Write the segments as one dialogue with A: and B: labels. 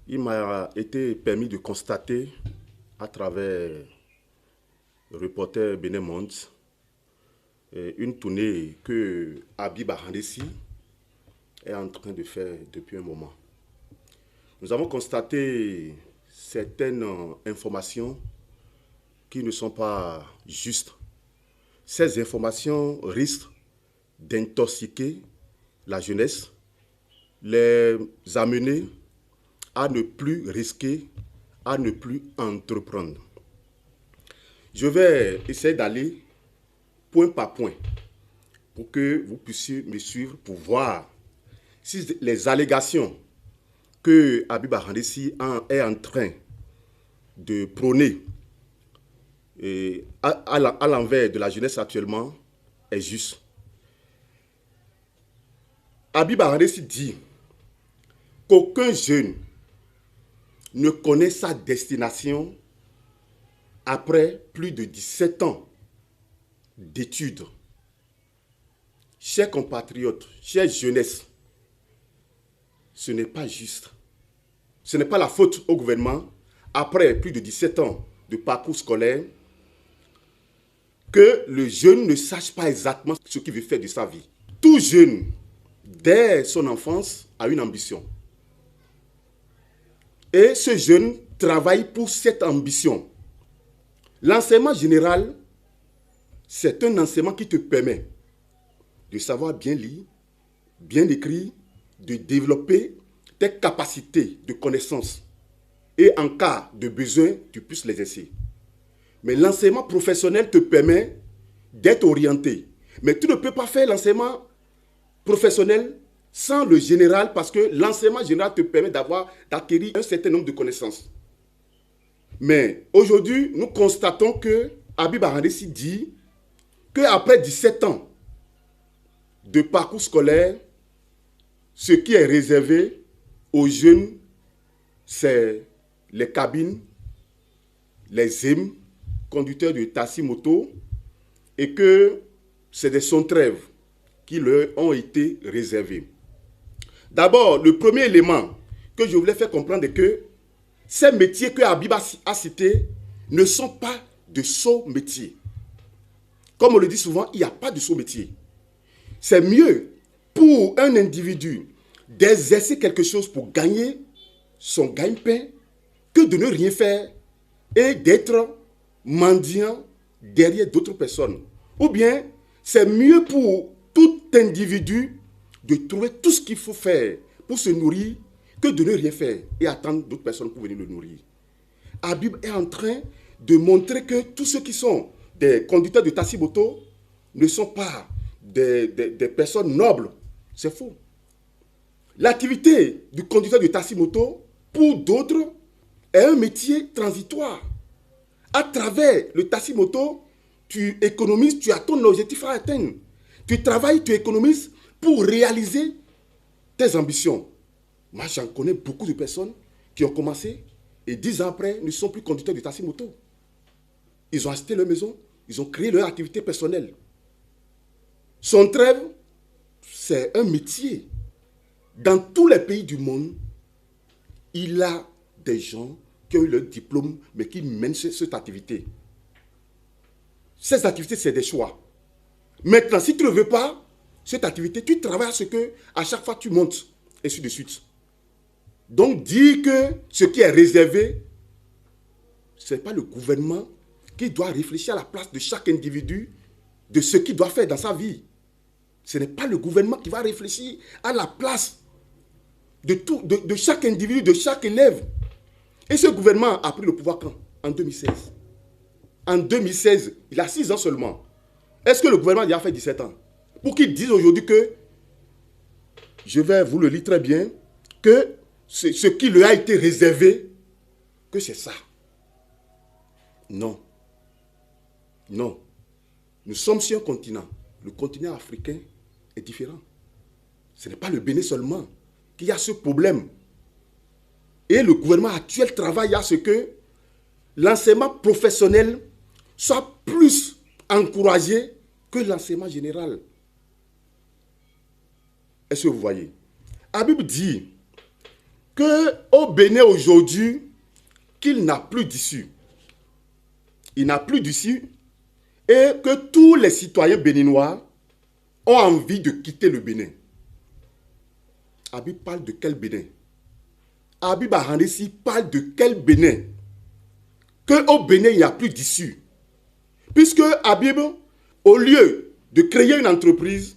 A: Il m'a été permis de constater à travers Reporter Benemonde une tournée que Habib Arandessi est en train de faire depuis un moment. Nous avons constaté certaines informations qui ne sont pas justes. Ces informations risquent d'intoxiquer la jeunesse, les amener à ne plus risquer, à ne plus entreprendre. Je vais essayer d'aller point par point pour que vous puissiez me suivre pour voir si les allégations que Habib Arandessi est en train de prôner à l'envers de la jeunesse actuellement est juste. Habib Arandessi dit qu'aucun jeune ne connaît sa destination après plus de 17 ans d'études. Chers compatriotes, chère jeunesse, ce n'est pas juste. Ce n'est pas la faute au gouvernement, après plus de 17 ans de parcours scolaire, que le jeune ne sache pas exactement ce qu'il veut faire de sa vie. Tout jeune, dès son enfance, a une ambition. Et ce jeune travaille pour cette ambition. L'enseignement général, c'est un enseignement qui te permet de savoir bien lire, bien écrire, de développer tes capacités de connaissance. Et en cas de besoin, tu puisses l'exercer. Mais l'enseignement professionnel te permet d'être orienté. Mais tu ne peux pas faire l'enseignement professionnel sans le général parce que l'enseignement général te permet d'acquérir un certain nombre de connaissances. Mais aujourd'hui, nous constatons que Habib Arandessi dit qu'après 17 ans de parcours scolaire, ce qui est réservé aux jeunes, c'est les cabines, les EM, conducteurs de taxi-moto, et que c'est des sons-trêves qui leur ont été réservés. D'abord, le premier élément que je voulais faire comprendre est que ces métiers que Habib a cités ne sont pas de sots métiers. Comme on le dit souvent, il n'y a pas de sots métiers. C'est mieux pour un individu d'exercer quelque chose pour gagner son gagne-pain que de ne rien faire et d'être mendiant derrière d'autres personnes. Ou bien, c'est mieux pour tout individu de trouver tout ce qu'il faut faire pour se nourrir que de ne rien faire et attendre d'autres personnes pour venir le nourrir. Habib est en train de montrer que tous ceux qui sont des conducteurs de taxi-moto ne sont pas des personnes nobles. C'est faux. L'activité du conducteur de taxi-moto, pour d'autres, est un métier transitoire. À travers le taxi-moto, tu économises, tu as ton objectif à atteindre. Tu travailles, tu économises pour réaliser tes ambitions. Moi, j'en connais beaucoup de personnes qui ont commencé et 10 ans après ne sont plus conducteurs de taxi-moto. Ils ont acheté leur maison, ils ont créé leur activité personnelle. Son trêve, c'est un métier. Dans tous les pays du monde, il y a des gens qui ont eu leur diplôme, mais qui mènent cette activité. Ces activités, c'est des choix. Maintenant, si tu ne veux pas cette activité, tu travailles à ce que, à chaque fois, tu montes, et ainsi de suite. Donc, dire que ce qui est réservé, ce n'est pas le gouvernement qui doit réfléchir à la place de chaque individu de ce qu'il doit faire dans sa vie. Ce n'est pas le gouvernement qui va réfléchir à la place de chaque individu, de chaque élève. Et ce gouvernement a pris le pouvoir quand? En 2016. En 2016, il a 6 ans seulement. Est-ce que le gouvernement a fait 17 ans? Pour qu'il dise aujourd'hui que, je vais vous le lire très bien, que ce qui lui a été réservé, que c'est ça. Non. Non. Nous sommes sur un continent. Le continent africain est différent. Ce n'est pas le Bénin seulement qui a ce problème. Et le gouvernement actuel travaille à ce que l'enseignement professionnel soit plus encouragé que l'enseignement général. Est-ce que vous voyez? Habib dit qu'au Bénin aujourd'hui, qu'il n'a plus d'issue. Il n'a plus d'issue et que tous les citoyens béninois ont envie de quitter le Bénin. Habib parle de quel Bénin? Habib Ahandessi parle de quel Bénin? Qu'au Bénin, il n'y a plus d'issue. Puisque Habib, au lieu de créer une entreprise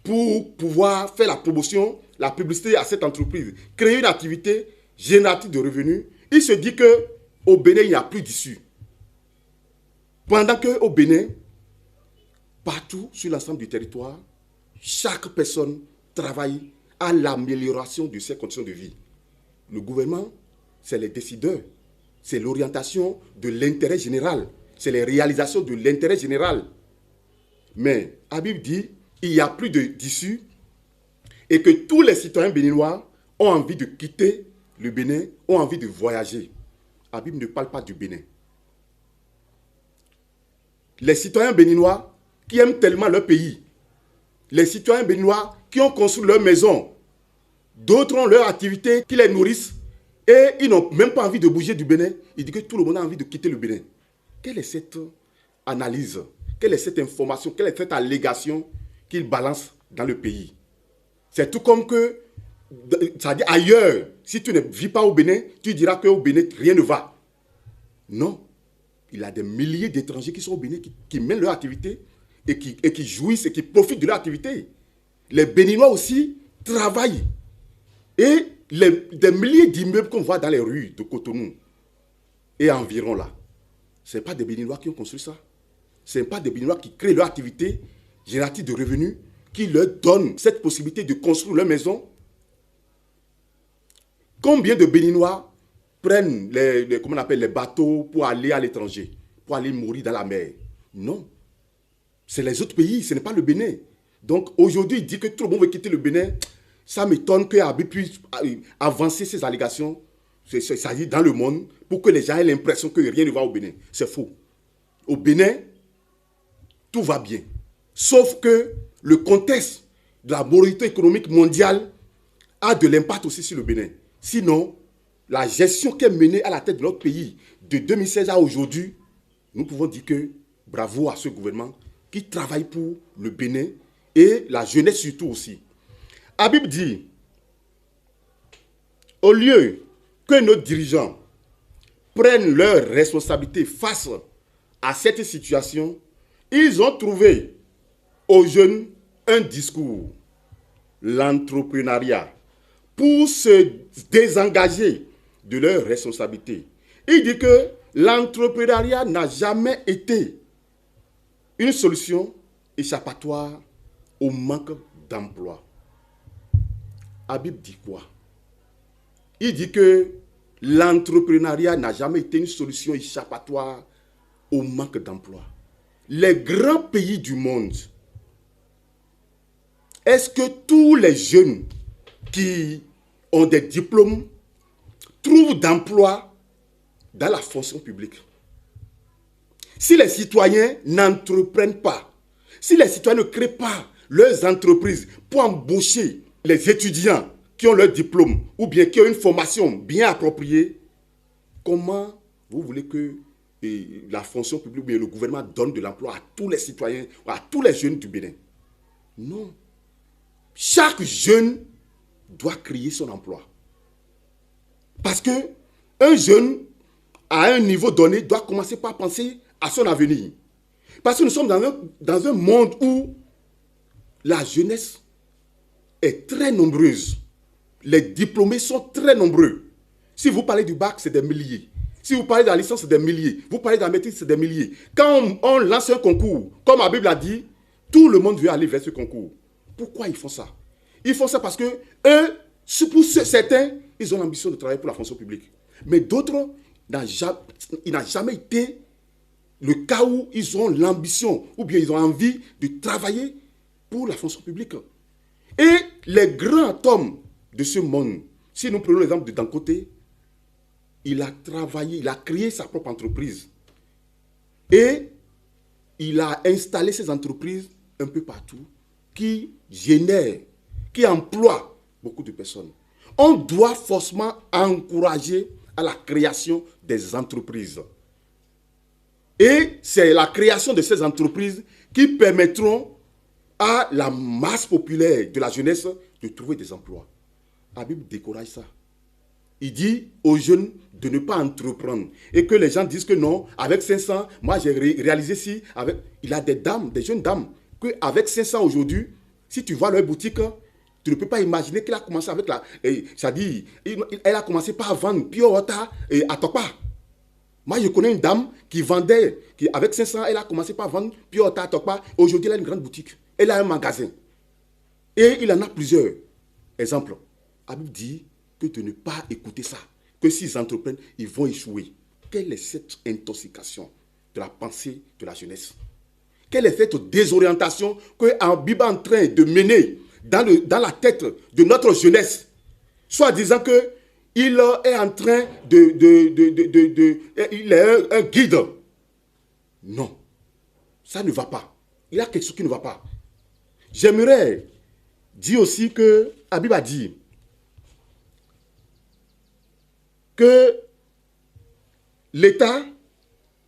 A: pour pouvoir faire la promotion, la publicité à cette entreprise, créer une activité génératrice de revenus, il se dit qu'au Bénin, il n'y a plus d'issue. Pendant qu'au Bénin, partout sur l'ensemble du territoire, chaque personne travaille à l'amélioration de ses conditions de vie. Le gouvernement, c'est les décideurs, c'est l'orientation de l'intérêt général, c'est les réalisations de l'intérêt général. Mais Habib dit, il n'y a plus d'issue et que tous les citoyens béninois ont envie de quitter le Bénin, ont envie de voyager. Habib ne parle pas du Bénin. Les citoyens béninois qui aiment tellement leur pays, les citoyens béninois qui ont construit leur maison, d'autres ont leur activité qui les nourrissent et ils n'ont même pas envie de bouger du Bénin. Il dit que tout le monde a envie de quitter le Bénin. Quelle est cette analyse? Quelle est cette information? Quelle est cette allégation qu'il balance dans le pays? C'est tout comme que, c'est-à-dire ailleurs, si tu ne vis pas au Bénin, tu diras qu'au Bénin, rien ne va. Non. Il y a des milliers d'étrangers qui sont au Bénin, qui mènent leur activité et qui jouissent et qui profitent de leur activité. Les Béninois aussi travaillent. Et des milliers d'immeubles qu'on voit dans les rues de Cotonou et environ là, ce n'est pas des Béninois qui ont construit ça. Ce n'est pas des Béninois qui créent leur activité génératrice de revenus, qui leur donnent cette possibilité de construire leur maison. Combien de Béninois prennent comment on appelle, les bateaux pour aller à l'étranger, pour aller mourir dans la mer? Non. C'est les autres pays, ce n'est pas le Bénin. Donc aujourd'hui, il dit que tout le monde veut quitter le Bénin. Ça m'étonne que Habib puisse avancer ces allégations dans le monde pour que les gens aient l'impression que rien ne va au Bénin. C'est faux. Au Bénin, tout va bien. Sauf que le contexte de la moralité économique mondiale a de l'impact aussi sur le Bénin. Sinon, la gestion qui est menée à la tête de notre pays de 2016 à aujourd'hui, nous pouvons dire que bravo à ce gouvernement qui travaille pour le Bénin et la jeunesse surtout aussi. Habib dit, au lieu que nos dirigeants prennent leurs responsabilités face à cette situation, ils ont trouvé aux jeunes un discours, l'entrepreneuriat, pour se désengager de leurs responsabilités. Il dit que l'entrepreneuriat n'a jamais été une solution échappatoire au manque d'emploi. Habib dit quoi? Il dit que l'entrepreneuriat n'a jamais été une solution échappatoire au manque d'emploi. Les grands pays du monde, est-ce que tous les jeunes qui ont des diplômes trouvent d'emploi dans la fonction publique? Si les citoyens n'entreprennent pas, si les citoyens ne créent pas leurs entreprises pour embaucher les étudiants qui ont leur diplôme ou bien qui ont une formation bien appropriée, comment vous voulez que la fonction publique ou bien le gouvernement donne de l'emploi à tous les citoyens, à tous les jeunes du Bénin? Non. Chaque jeune doit créer son emploi. Parce que un jeune, à un niveau donné, doit commencer par penser à son avenir. Parce que nous sommes dans un monde où la jeunesse est très nombreuse. Les diplômés sont très nombreux. Si vous parlez du bac, c'est des milliers. Si vous parlez de la licence, c'est des milliers. Vous parlez de la maîtrise, c'est des milliers. Quand on lance un concours, comme la Bible a dit, tout le monde veut aller vers ce concours. Pourquoi ils font ça? Ils font ça parce que eux, pour certains, ils ont l'ambition de travailler pour la fonction publique. Mais d'autres, il n'a jamais été le cas où ils ont l'ambition ou bien ils ont envie de travailler pour la fonction publique. Et les grands hommes de ce monde, si nous prenons l'exemple de Dangote, il a travaillé, il a créé sa propre entreprise. Et il a installé ses entreprises un peu partout qui génèrent, qui emploient beaucoup de personnes. on doit forcément encourager à la création des entreprises. Et c'est la création de ces entreprises qui permettront à la masse populaire de la jeunesse de trouver des emplois. La Bible décourage ça. Il dit aux jeunes de ne pas entreprendre. Et que les gens disent que non, avec 500, moi j'ai réalisé si, avec, il a des dames, des jeunes dames, qu'avec 500 aujourd'hui, si tu vois leur boutique, tu ne peux pas imaginer qu'elle a commencé avec la... C'est-à-dire, elle a commencé par vendre pure water à Tokpa. Moi, je connais une dame qui vendait, avec 500, elle a commencé par vendre pure water à Tokpa. Aujourd'hui, elle a une grande boutique. Elle a un magasin. Et il en a plusieurs exemples. La Bible dit que de ne pas écouter ça. Que s'ils entreprennent, ils vont échouer. Quelle est cette intoxication de la pensée de la jeunesse? Quelle est cette désorientation que Bible est en train de mener dans la tête de notre jeunesse, soit disant que il est en train il est un guide. Non, ça ne va pas. Il y a quelque chose qui ne va pas. J'aimerais dire aussi que la Bible a dit que l'État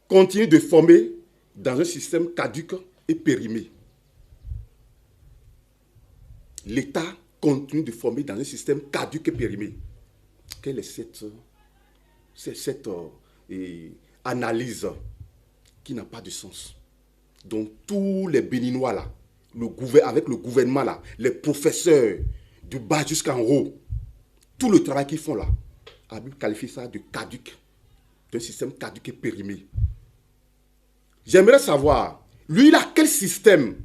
A: continue de former dans un système caduc et périmé. L'État continue de former dans un système caduc et périmé. Quelle est cette analyse qui n'a pas de sens? Donc tous les Béninois là, avec le gouvernement là, les professeurs du bas jusqu'en haut, tout le travail qu'ils font là, la Bible qualifie ça de caduc, d'un système caduc et périmé. J'aimerais savoir, lui, là, quel système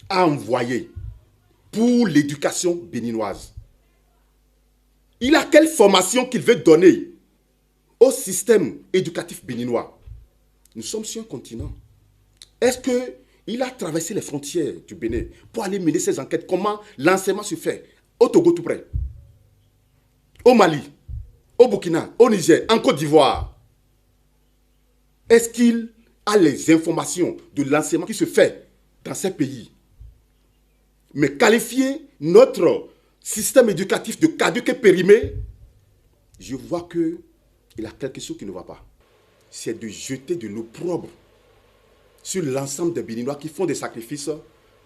A: a envoyé pour l'éducation béninoise? Il a quelle formation qu'il veut donner au système éducatif béninois? Nous sommes sur un continent. Est-ce qu'il a traversé les frontières du Bénin pour aller mener ses enquêtes? Comment l'enseignement se fait? Au Togo tout près, au Mali, au Burkina, au Niger, en Côte d'Ivoire. Est-ce qu'il a les informations de l'enseignement qui se fait dans ces pays? Mais qualifier notre système éducatif de caduc et périmé, je vois qu'il a quelque chose qui ne va pas. C'est de jeter de l'opprobre sur l'ensemble des Béninois qui font des sacrifices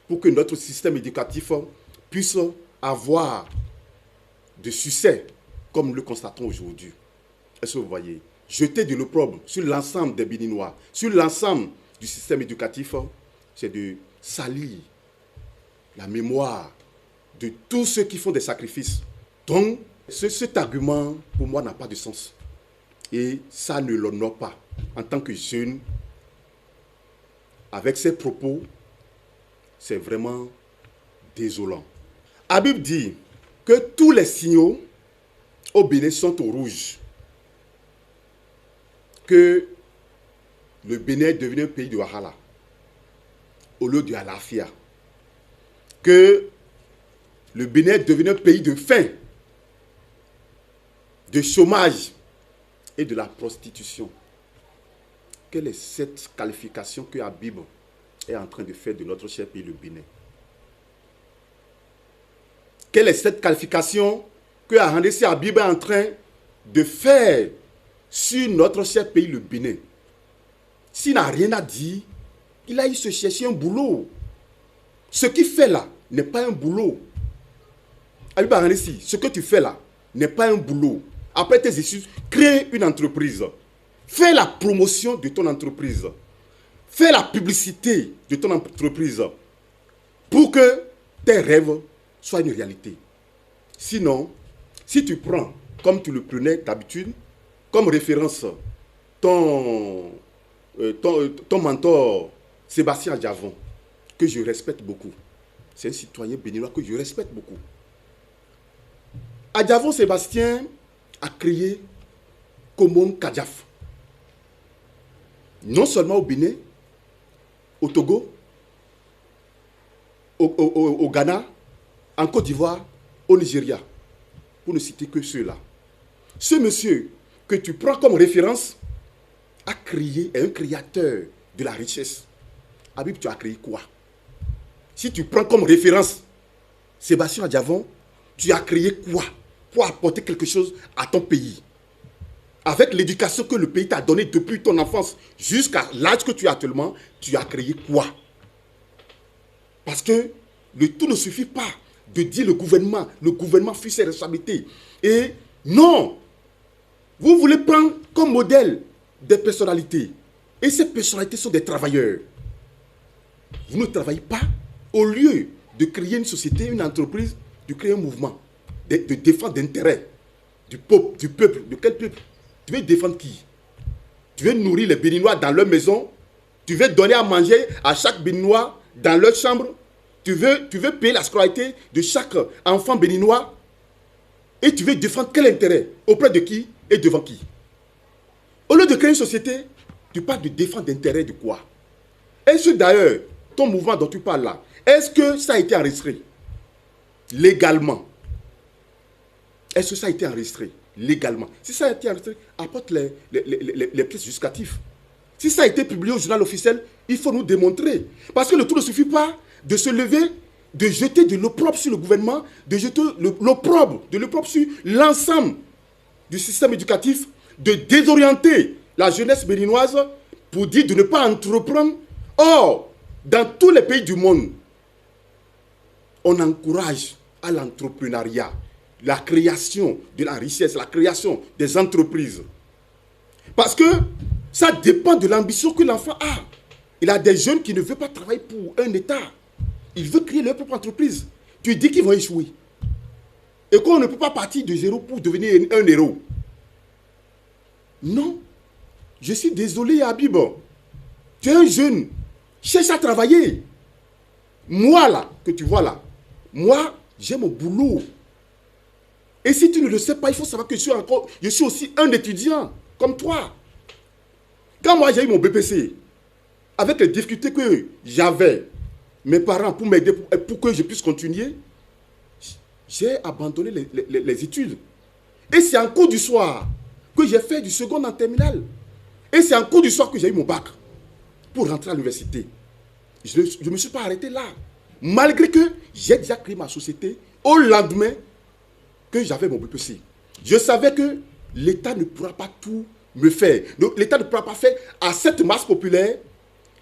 A: pour que notre système éducatif puisse avoir de succès, comme nous le constatons aujourd'hui. Est-ce que vous voyez? Jeter de l'opprobre sur l'ensemble des Béninois, sur l'ensemble du système éducatif, c'est de salir la mémoire de tous ceux qui font des sacrifices. Donc, cet argument, pour moi, n'a pas de sens. Et ça ne l'honore pas. En tant que jeune, avec ces propos, c'est vraiment désolant. La Bible dit que tous les signaux au Bénin sont au rouge. Que le Bénin est devenu un pays de Wahala au lieu de Alafia. Que le Bénin est devenu un pays de faim, de chômage et de la prostitution. Quelle est cette qualification que la Bible est en train de faire de notre cher pays, le Bénin? Quelle est cette qualification que la Bible est en train de faire sur notre cher pays, le Bénin? S'il n'a rien à dire, il a eu se chercher un boulot. Ce qu'il fait là n'est pas un boulot. Ce que tu fais là n'est pas un boulot. Après tes études, crée une entreprise. Fais la promotion de ton entreprise. Fais la publicité de ton entreprise pour que tes rêves soient une réalité. Sinon, si tu prends, comme tu le prenais d'habitude, comme référence ton mentor Sébastien Adjavon, que je respecte beaucoup. C'est un citoyen béninois que je respecte beaucoup. Adjavon Sébastien a créé Komon Kadjaf. Non seulement au Bénin, au Togo, au Ghana, en Côte d'Ivoire, au Nigeria, pour ne citer que ceux-là. Ce monsieur que tu prends comme référence est un créateur de la richesse. Habib, tu as créé quoi? Si tu prends comme référence Sébastien Adjavon, tu as créé quoi pour apporter quelque chose à ton pays. Avec l'éducation que le pays t'a donnée depuis ton enfance jusqu'à l'âge que tu as actuellement, tu as créé quoi? Parce que le tout ne suffit pas de dire le gouvernement fuit ses responsabilités. Et non, vous voulez prendre comme modèle des personnalités. Et ces personnalités sont des travailleurs. Vous ne travaillez pas. Au lieu de créer une société, une entreprise, de créer un mouvement, de défendre l'intérêt du peuple. De quel peuple? Tu veux défendre qui? Tu veux nourrir les Béninois dans leur maison? Tu veux donner à manger à chaque Béninois dans leur chambre? Tu veux payer la scolarité de chaque enfant béninois? Et tu veux défendre quel intérêt? Auprès de qui et devant qui? Au lieu de créer une société, tu parles de défendre l'intérêt de quoi? Est-ce que d'ailleurs, ton mouvement dont tu parles là, est-ce que ça a été enregistré légalement? Est-ce que ça a été enregistré légalement? Si ça a été enregistré, apporte les pièces justificatives. Si ça a été publié au journal officiel, il faut nous démontrer. Parce que le tout ne suffit pas de se lever, de jeter de l'opprobre sur le gouvernement, de jeter de l'opprobre sur l'ensemble du système éducatif, de désorienter la jeunesse béninoise pour dire de ne pas entreprendre. Or, dans tous les pays du monde, on encourage à l'entrepreneuriat, la création de la richesse, la création des entreprises. Parce que ça dépend de l'ambition que l'enfant a. Il a des jeunes qui ne veulent pas travailler pour un État. Ils veulent créer leur propre entreprise. Tu dis qu'ils vont échouer. Et qu'on ne peut pas partir de zéro pour devenir un héros. Non. Je suis désolé, Habib. Tu es un jeune. Cherche à travailler. Moi, là, que tu vois là, moi, j'ai mon boulot. Et si tu ne le sais pas, il faut savoir que je suis aussi un étudiant, comme toi. Quand moi, j'ai eu mon BPC, avec les difficultés que j'avais, mes parents, pour m'aider, pour que je puisse continuer, j'ai abandonné les études. Et c'est en cours du soir que j'ai fait du second en terminale. Et c'est en cours du soir que j'ai eu mon bac pour rentrer à l'université. Je ne me suis pas arrêté là. Malgré que j'ai déjà créé ma société au lendemain que j'avais mon BPC. Je savais que l'État ne pourra pas tout me faire. Donc l'État ne pourra pas faire à cette masse populaire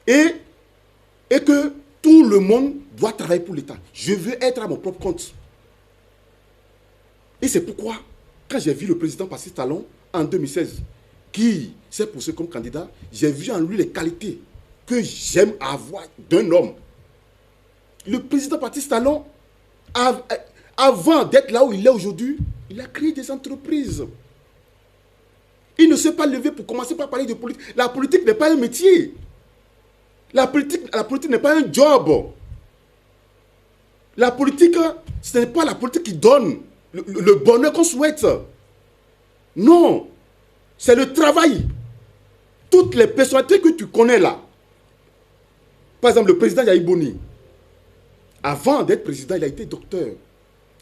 A: et que tout le monde doit travailler pour l'État. Je veux être à mon propre compte. Et c'est pourquoi, quand j'ai vu le président Patrice Talon en 2016, qui s'est poussé comme candidat, j'ai vu en lui les qualités que j'aime avoir d'un homme. Le président Patrice Talon, avant d'être là où il est aujourd'hui, il a créé des entreprises. Il ne s'est pas levé pour commencer par parler de politique. La politique n'est pas un métier. La politique n'est pas un job. La politique, ce n'est pas la politique qui donne le bonheur qu'on souhaite. Non. C'est le travail. Toutes les personnalités que tu connais là. Par exemple, le président Yahi Boni. Avant d'être président, il a été docteur.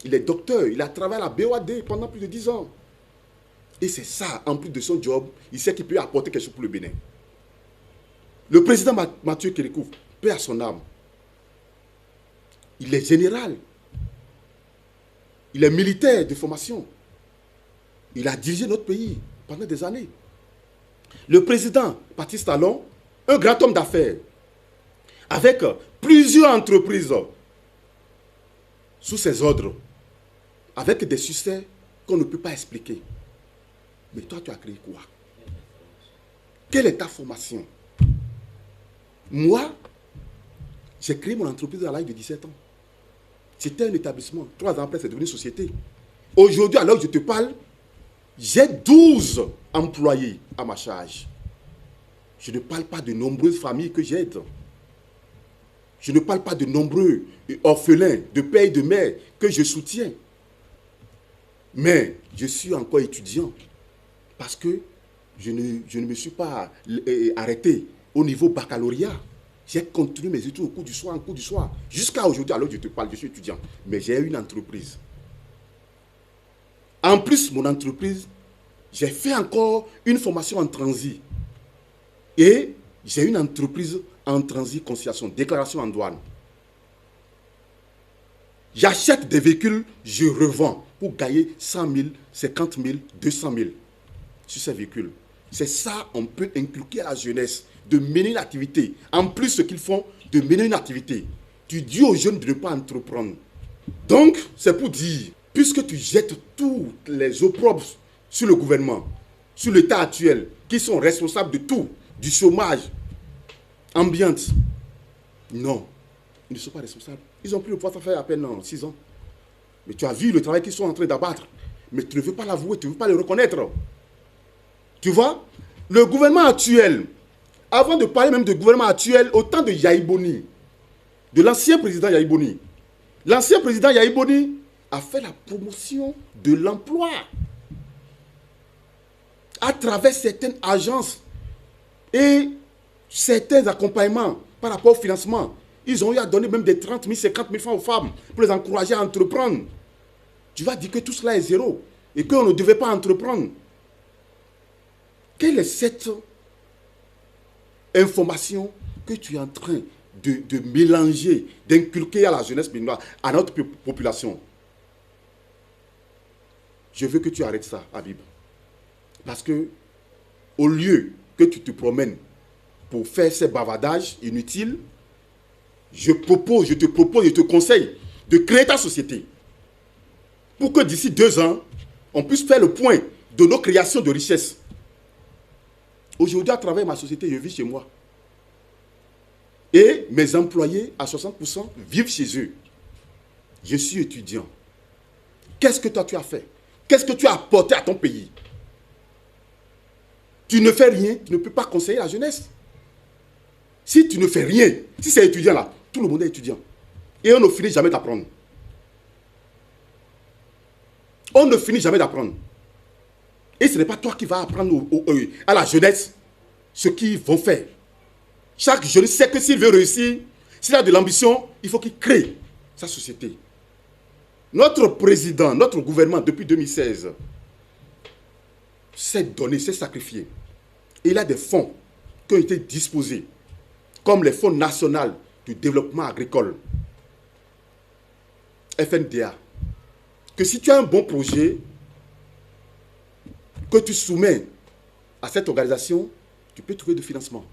A: Il est docteur. Il a travaillé à la BOAD pendant plus de 10 ans. Et c'est ça, en plus de son job, il sait qu'il peut apporter quelque chose pour le Bénin. Le président Mathieu Kérékou, paix à son âme. Il est général. Il est militaire de formation. Il a dirigé notre pays pendant des années. Le président Patrice Talon, un grand homme d'affaires, avec plusieurs entreprises sous ses ordres, avec des succès qu'on ne peut pas expliquer. Mais toi, tu as créé quoi? Quelle est ta formation? Moi, j'ai créé mon entreprise à l'âge de 17 ans. C'était un établissement. 3 ans après, c'est devenu une société. Aujourd'hui, alors que je te parle, j'ai 12 employés à ma charge. Je ne parle pas de nombreuses familles que j'aide. Je ne parle pas de nombreux orphelins, de père et de mère que je soutiens. Mais je suis encore étudiant parce que je ne me suis pas arrêté au niveau baccalauréat. J'ai continué mes études au cours du soir, jusqu'à aujourd'hui. Alors je te parle, je suis étudiant. Mais j'ai une entreprise. En plus, mon entreprise, j'ai fait encore une formation en transit. Et j'ai une entreprise en transit conciliation, déclaration en douane. J'achète des véhicules, je revends pour gagner 100 000, 50 000, 200 000 sur ces véhicules. C'est ça, on peut inculquer à la jeunesse de mener une activité. En plus, ce qu'ils font, de mener une activité. Tu dis aux jeunes de ne pas entreprendre. Donc, c'est pour dire, puisque tu jettes tous les opprobres sur le gouvernement, sur l'État actuel, qui sont responsables de tout, du chômage ambiante, non, ils ne sont pas responsables. Ils ont pris le pouvoir, ça fait à peine 6 ans. Mais tu as vu le travail qu'ils sont en train d'abattre. Mais tu ne veux pas l'avouer, tu ne veux pas le reconnaître. Tu vois, le gouvernement actuel, avant de parler même du gouvernement actuel, au temps de Yahi Boni, de l'ancien président Yahi Boni, l'ancien président Yahi Boni a fait la promotion de l'emploi à travers certaines agences et certains accompagnements par rapport au financement. Ils ont eu à donner même des 30 000, 50 000 francs aux femmes pour les encourager à entreprendre. Tu vas dire que tout cela est zéro et qu'on ne devait pas entreprendre. Quelle est cette information que tu es en train de mélanger, d'inculquer à la jeunesse béninoise, à notre population? Je veux que tu arrêtes ça, Habib. Parce que, au lieu que tu te promènes pour faire ces bavardages inutiles, je te propose, je te conseille de créer ta société. Pour que d'ici 2 ans, on puisse faire le point de nos créations de richesses. Aujourd'hui, à travers ma société, je vis chez moi. Et mes employés, à 60%, vivent chez eux. Je suis étudiant. Qu'est-ce que toi tu as fait? Qu'est-ce que tu as apporté à ton pays? Tu ne fais rien, tu ne peux pas conseiller la jeunesse. Si tu ne fais rien, si c'est étudiant là, tout le monde est étudiant. Et on ne finit jamais d'apprendre. On ne finit jamais d'apprendre. Et ce n'est pas toi qui vas apprendre à la jeunesse ce qu'ils vont faire. Chaque jeune sait que s'il veut réussir, s'il a de l'ambition, il faut qu'il crée sa société. Notre président, notre gouvernement, depuis 2016, s'est donné, s'est sacrifié. Et il a des fonds qui ont été disposés, comme les fonds nationaux du développement agricole, FNDA, que si tu as un bon projet, que tu soumets à cette organisation, tu peux trouver du financement.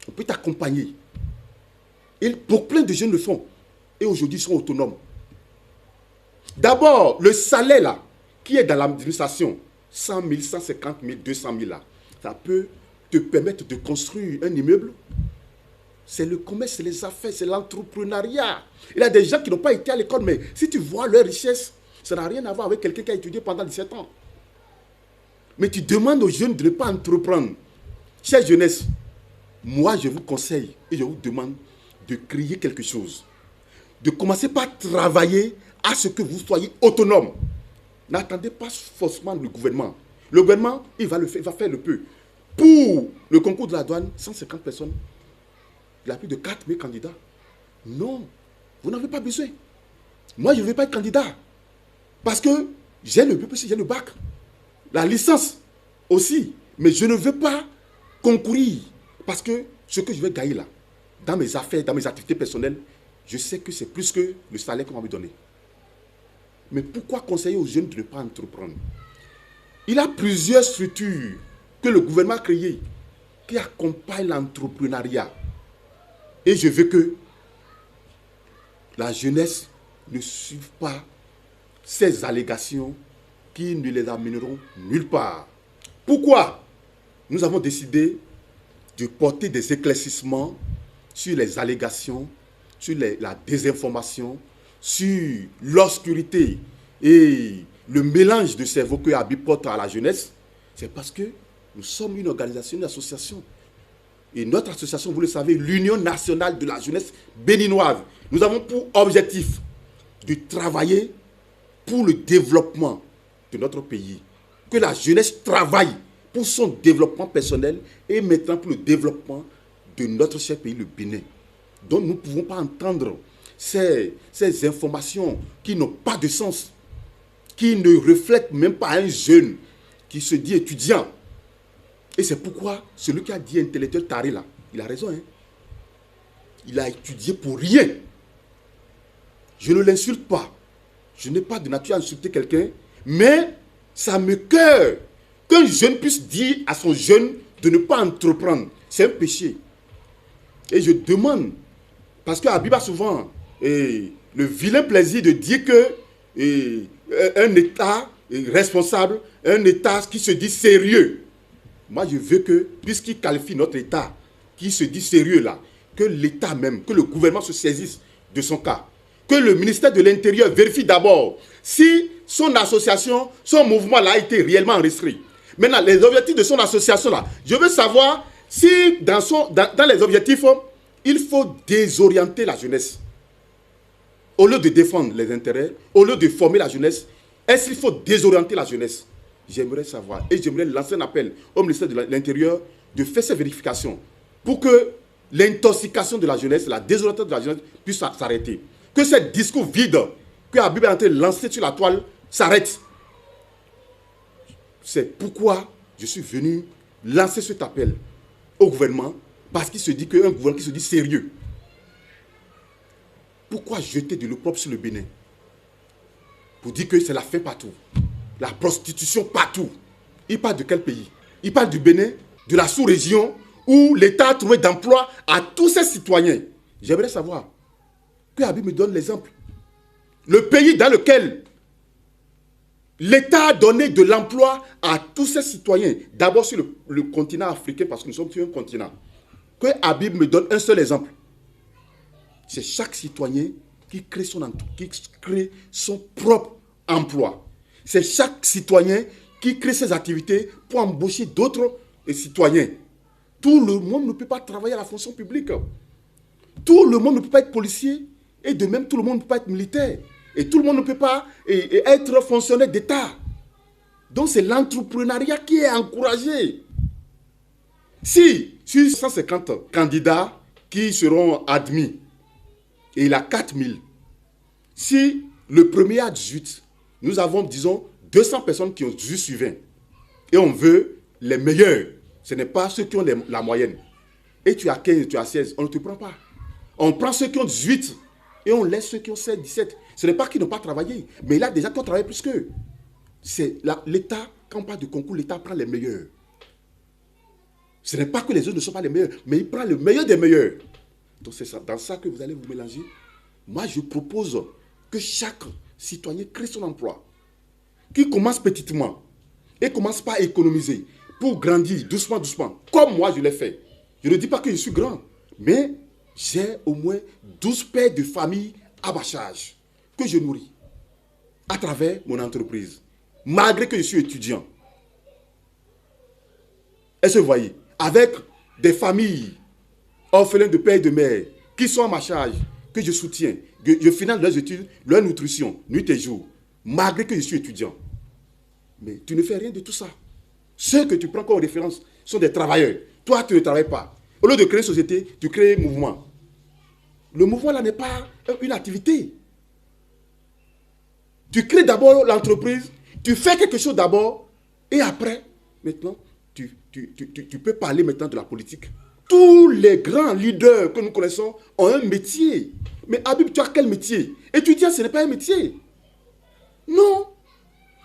A: On peut t'accompagner. Et pour plein de jeunes le font. Et aujourd'hui, ils sont autonomes. D'abord, le salaire là, qui est dans l'administration, 100 000, 150 000, 200 000 là, ça peut te permettre de construire un immeuble. C'est le commerce, c'est les affaires, c'est l'entrepreneuriat. Il y a des gens qui n'ont pas été à l'école, mais si tu vois leur richesse, ça n'a rien à voir avec quelqu'un qui a étudié pendant 17 ans. Mais tu demandes aux jeunes de ne pas entreprendre. Chère jeunesse, moi je vous conseille et je vous demande de créer quelque chose. De commencer par travailler à ce que vous soyez autonome. N'attendez pas forcément le gouvernement. Le gouvernement, il va faire le peu. Pour le concours de la douane, 150 personnes. Il y a plus de 4 000 candidats. Non, vous n'avez pas besoin. Moi, je ne vais pas être candidat. Parce que j'ai le BPC, j'ai le bac. La licence aussi. Mais je ne veux pas concourir. Parce que ce que je vais gagner là, dans mes affaires, dans mes activités personnelles, je sais que c'est plus que le salaire qu'on va me donner. Mais pourquoi conseiller aux jeunes de ne pas entreprendre? Il y a plusieurs structures que le gouvernement a créées qui accompagnent l'entrepreneuriat. Et je veux que la jeunesse ne suive pas ces allégations qui ne les amèneront nulle part. Pourquoi nous avons décidé de porter des éclaircissements sur les allégations, sur la désinformation, sur l'obscurité et le mélange de cerveau que Habib porte à la jeunesse? C'est parce que nous sommes une organisation, une association. Et notre association, vous le savez, l'Union nationale de la jeunesse béninoise. Nous avons pour objectif de travailler pour le développement de notre pays. Que la jeunesse travaille pour son développement personnel et maintenant pour le développement de notre cher pays, le Bénin. Donc nous ne pouvons pas entendre ces informations qui n'ont pas de sens, qui ne reflètent même pas un jeune qui se dit étudiant. Et c'est pourquoi celui qui a dit intellectuel taré là, il a raison. Hein? Il a étudié pour rien. Je ne l'insulte pas. Je n'ai pas de nature à insulter quelqu'un, mais ça me cœur qu'un jeune puisse dire à son jeune de ne pas entreprendre. C'est un péché. Et je demande, parce que Habib a souvent le vilain plaisir de dire que un État responsable, un État qui se dit sérieux. Moi, je veux que, puisqu'il qualifie notre État, qui se dit sérieux là, que l'État même, que le gouvernement se saisisse de son cas. Que le ministère de l'Intérieur vérifie d'abord si son association, son mouvement là a été réellement enregistré. Maintenant, les objectifs de son association là, je veux savoir si dans les objectifs, il faut désorienter la jeunesse. Au lieu de défendre les intérêts, au lieu de former la jeunesse, est-ce qu'il faut désorienter la jeunesse? J'aimerais savoir et j'aimerais lancer un appel au ministère de l'Intérieur de faire ces vérifications pour que l'intoxication de la jeunesse, la désorientation de la jeunesse puisse s'arrêter. Que ce discours vide que Habib est en train de lancer sur la toile s'arrête. C'est pourquoi je suis venu lancer cet appel au gouvernement, parce qu'il se dit qu'un gouvernement qui se dit sérieux. Pourquoi jeter de l'eau propre sur le Bénin? Pour dire que c'est la fin partout. La prostitution partout. Il parle de quel pays? Il parle du Bénin, de la sous-région, où l'État a trouvé d'emploi à tous ses citoyens. J'aimerais savoir que Habib me donne l'exemple. Le pays dans lequel l'État a donné de l'emploi à tous ses citoyens, d'abord sur le continent africain, parce que nous sommes sur un continent. Que Habib me donne un seul exemple. C'est chaque citoyen qui crée son propre emploi. C'est chaque citoyen qui crée ses activités pour embaucher d'autres citoyens. Tout le monde ne peut pas travailler à la fonction publique. Tout le monde ne peut pas être policier. Et de même, tout le monde ne peut pas être militaire. Et tout le monde ne peut pas être fonctionnaire d'État. Donc, c'est l'entrepreneuriat qui est encouragé. Si, sur 150 candidats qui seront admis, et il a 4000, si le premier a 18, nous avons, disons, 200 personnes qui ont 18 sur 20. Et on veut les meilleurs. Ce n'est pas ceux qui ont la moyenne. Et tu as 15, tu as 16, on ne te prend pas. On prend ceux qui ont 18 et on laisse ceux qui ont 16, 17. Ce n'est pas qu'ils n'ont pas travaillé, mais il a déjà travaillé plus qu'eux. C'est l'État, quand on parle de concours, l'État prend les meilleurs. Ce n'est pas que les autres ne sont pas les meilleurs, mais il prend le meilleur des meilleurs. Donc c'est dans ça que vous allez vous mélanger. Moi, je propose que chaque citoyen crée son emploi, qui commence petitement et commence par économiser pour grandir doucement, doucement, comme moi je l'ai fait. Je ne dis pas que je suis grand, mais j'ai au moins 12 pères de famille à ma charge que je nourris à travers mon entreprise, malgré que je suis étudiant. Est-ce que vous voyez? Avec des familles orphelins de père et de mère qui sont à ma charge, que je soutiens, que je finance leurs études, leur nutrition, nuit et jour, malgré que je suis étudiant. Mais tu ne fais rien de tout ça. Ceux que tu prends comme référence sont des travailleurs. Toi, tu ne travailles pas. Au lieu de créer une société, tu crées un mouvement. Le mouvement là n'est pas une activité. Tu crées d'abord l'entreprise, tu fais quelque chose d'abord, et après, maintenant, tu peux parler maintenant de la politique. Tous les grands leaders que nous connaissons ont un métier. Mais Habib, tu as quel métier? Étudiant, ce n'est pas un métier. Non.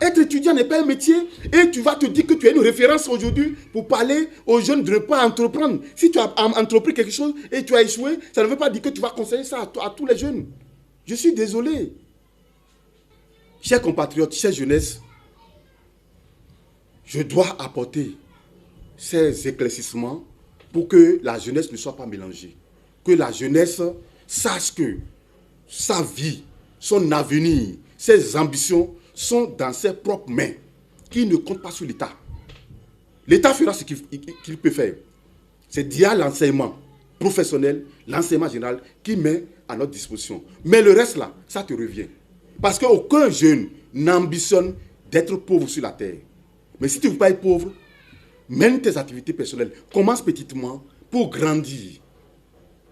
A: Être étudiant n'est pas un métier. Et tu vas te dire que tu as une référence aujourd'hui pour parler aux jeunes de ne pas entreprendre. Si tu as entrepris quelque chose et tu as échoué, ça ne veut pas dire que tu vas conseiller ça à tous les jeunes. Je suis désolé. Chers compatriotes, chère jeunesse, je dois apporter ces éclaircissements pour que la jeunesse ne soit pas mélangée. Que la jeunesse sache que sa vie, son avenir, ses ambitions sont dans ses propres mains, qui ne comptent pas sur l'État. L'État fera ce qu'il peut faire. C'est d'y l'enseignement professionnel, l'enseignement général qui met à notre disposition. Mais le reste là, ça te revient. Parce qu'aucun jeune n'ambitionne d'être pauvre sur la terre. Mais si tu ne veux pas être pauvre, mène tes activités personnelles. Commence petitement pour grandir.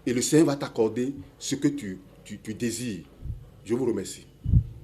A: Et le Seigneur va t'accorder ce que tu désires. Je vous remercie.